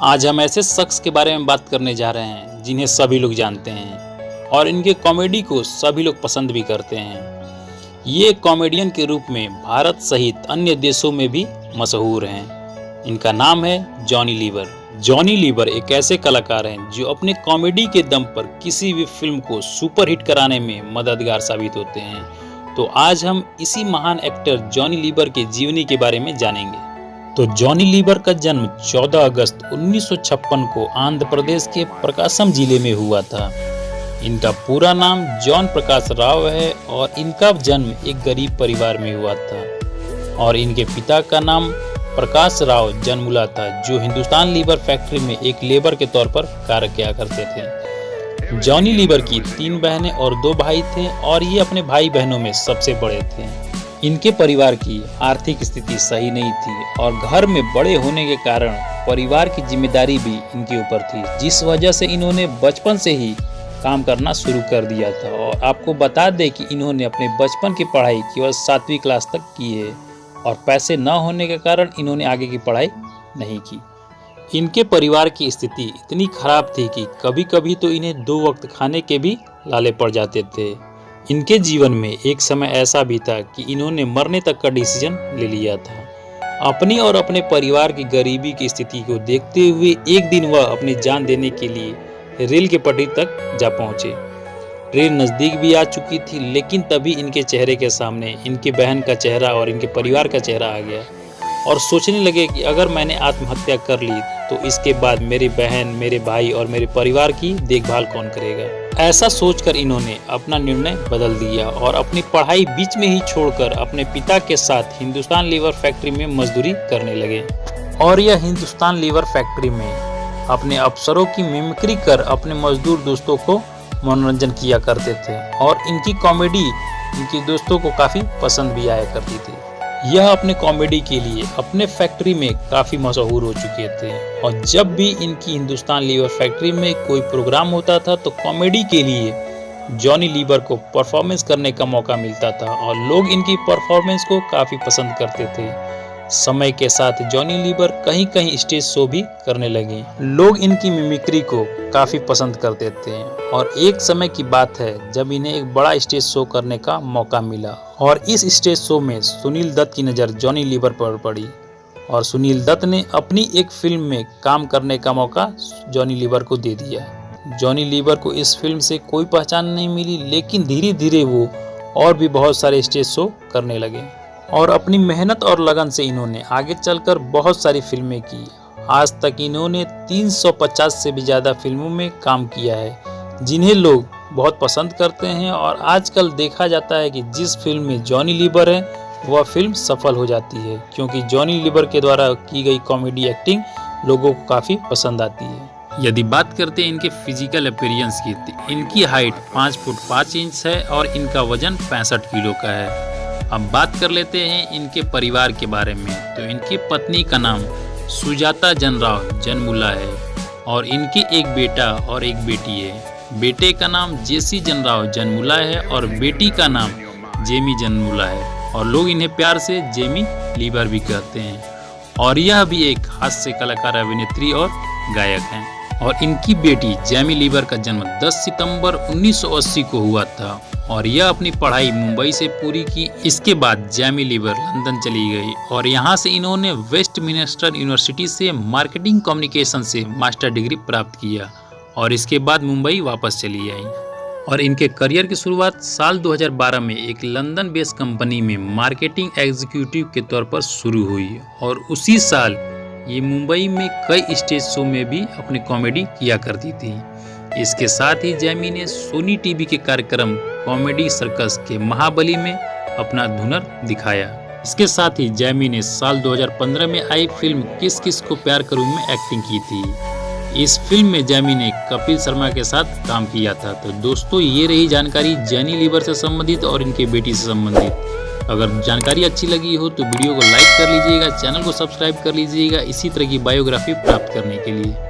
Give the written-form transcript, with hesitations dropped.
आज हम ऐसे शख्स के बारे में बात करने जा रहे हैं जिन्हें सभी लोग जानते हैं और इनके कॉमेडी को सभी लोग पसंद भी करते हैं। ये कॉमेडियन के रूप में भारत सहित अन्य देशों में भी मशहूर हैं। इनका नाम है जॉनी लीवर। जॉनी लीवर एक ऐसे कलाकार हैं जो अपने कॉमेडी के दम पर किसी भी फिल्म को सुपरहिट कराने में मददगार साबित होते हैं। तो आज हम इसी महान एक्टर जॉनी लीवर के जीवनी के बारे में जानेंगे। तो जॉनी लीवर का जन्म 14 अगस्त 1956 को आंध्र प्रदेश के प्रकाशम जिले में हुआ था। इनका पूरा नाम जॉन प्रकाश राव है और इनका जन्म एक गरीब परिवार में हुआ था और इनके पिता का नाम प्रकाश राव जनमुला था, जो हिंदुस्तान लीवर फैक्ट्री में एक लेबर के तौर पर कार्य किया करते थे। जॉनी लीवर की 3 बहनें और 2 भाई थे और ये अपने भाई बहनों में सबसे बड़े थे। इनके परिवार की आर्थिक स्थिति सही नहीं थी और घर में बड़े होने के कारण परिवार की जिम्मेदारी भी इनके ऊपर थी, जिस वजह से इन्होंने बचपन से ही काम करना शुरू कर दिया था। और आपको बता दें कि इन्होंने अपने बचपन की पढ़ाई केवल 7वीं क्लास तक की है और पैसे न होने के कारण इन्होंने आगे की पढ़ाई नहीं की। इनके परिवार की स्थिति इतनी खराब थी कि कभी कभी तो इन्हें 2 वक्त खाने के भी लाले पड़ जाते थे। इनके जीवन में एक समय ऐसा भी था कि इन्होंने मरने तक का डिसीजन ले लिया था। अपनी और अपने परिवार की गरीबी की स्थिति को देखते हुए एक दिन वह अपनी जान देने के लिए रेल के पटरी तक जा पहुंचे। ट्रेन नज़दीक भी आ चुकी थी, लेकिन तभी इनके चेहरे के सामने इनकी बहन का चेहरा और इनके परिवार का चेहरा आ गया और सोचने लगे कि अगर मैंने आत्महत्या कर ली तो इसके बाद मेरी बहन, मेरे भाई और मेरे परिवार की देखभाल कौन करेगा। ऐसा सोचकर इन्होंने अपना निर्णय बदल दिया और अपनी पढ़ाई बीच में ही छोड़कर अपने पिता के साथ हिंदुस्तान लीवर फैक्ट्री में मजदूरी करने लगे। और यह हिंदुस्तान लीवर फैक्ट्री में अपने अफसरों की मिमिक्री कर अपने मजदूर दोस्तों को मनोरंजन किया करते थे और इनकी कॉमेडी इनके दोस्तों को काफ़ी पसंद भी आया करती थी। यह अपने कॉमेडी के लिए अपने फैक्ट्री में काफ़ी मशहूर हो चुके थे और जब भी इनकी हिंदुस्तान लीवर फैक्ट्री में कोई प्रोग्राम होता था तो कॉमेडी के लिए जॉनी लीवर को परफॉर्मेंस करने का मौका मिलता था और लोग इनकी परफॉर्मेंस को काफ़ी पसंद करते थे। समय के साथ जॉनी लीवर कहीं कहीं स्टेज शो भी करने लगे। लोग इनकी मिमिक्री को काफ़ी पसंद करते थे और एक समय की बात है जब इन्हें एक बड़ा स्टेज शो करने का मौका मिला और इस स्टेज शो में सुनील दत्त की नज़र जॉनी लीवर पर पड़ी और सुनील दत्त ने अपनी एक फिल्म में काम करने का मौका जॉनी लीवर को दे दिया। जॉनी लीवर को इस फिल्म से कोई पहचान नहीं मिली, लेकिन धीरे धीरे वो और भी बहुत सारे स्टेज शो करने लगे और अपनी मेहनत और लगन से इन्होंने आगे चलकर बहुत सारी फिल्में की। आज तक इन्होंने 350 से भी ज़्यादा फिल्मों में काम किया है, जिन्हें लोग बहुत पसंद करते हैं और आजकल देखा जाता है कि जिस फिल्म में जॉनी लीवर है वह फिल्म सफल हो जाती है, क्योंकि जॉनी लीवर के द्वारा की गई कॉमेडी एक्टिंग लोगों को काफ़ी पसंद आती है। यदि बात करते हैं इनके फिजिकल अपीयरेंस की, तो इनकी हाइट 5 फुट 5 इंच है और इनका वजन 65 किलो का है। अब बात कर लेते हैं इनके परिवार के बारे में। तो इनकी पत्नी का नाम सुजाता जनराव जनमुला है और इनके एक बेटा और एक बेटी है। बेटे का नाम जेसी जनराव जनमुला है और बेटी का नाम जेमी जनमुला है और लोग इन्हें प्यार से जेमी लीवर भी कहते हैं। और यह भी एक हास्य कलाकार, अभिनेत्री और गायक हैं। और इनकी बेटी जेमी लीवर का जन्म 10 सितंबर 1980 को हुआ था और यह अपनी पढ़ाई मुंबई से पूरी की। इसके बाद जेमी लीवर लंदन चली गई और यहाँ से इन्होंने वेस्टमिनिस्टर यूनिवर्सिटी से मार्केटिंग कम्युनिकेशन से मास्टर डिग्री प्राप्त किया और इसके बाद मुंबई वापस चली आई। और इनके करियर की शुरुआत साल 2012 में एक लंदन बेस्ड कंपनी में मार्केटिंग एग्जीक्यूटिव के तौर पर शुरू हुई और उसी साल ये मुंबई में कई स्टेज शो में भी अपनी कॉमेडी किया करती थी। इसके साथ ही जेमी ने सोनी टीवी के कार्यक्रम कॉमेडी सर्कस के महाबली में अपना हुनर दिखाया। इसके साथ ही जेमी ने साल 2015 में आई फिल्म किस किस को प्यार करूं में एक्टिंग की थी। इस फिल्म में जेमी ने कपिल शर्मा के साथ काम किया था। तो दोस्तों, ये रही जानकारी जॉनी लीवर से संबंधित और इनके बेटी से संबंधित। अगर जानकारी अच्छी लगी हो तो वीडियो को लाइक कर लीजिएगा, चैनल को सब्सक्राइब कर लीजिएगा इसी तरह की बायोग्राफी प्राप्त करने के लिए।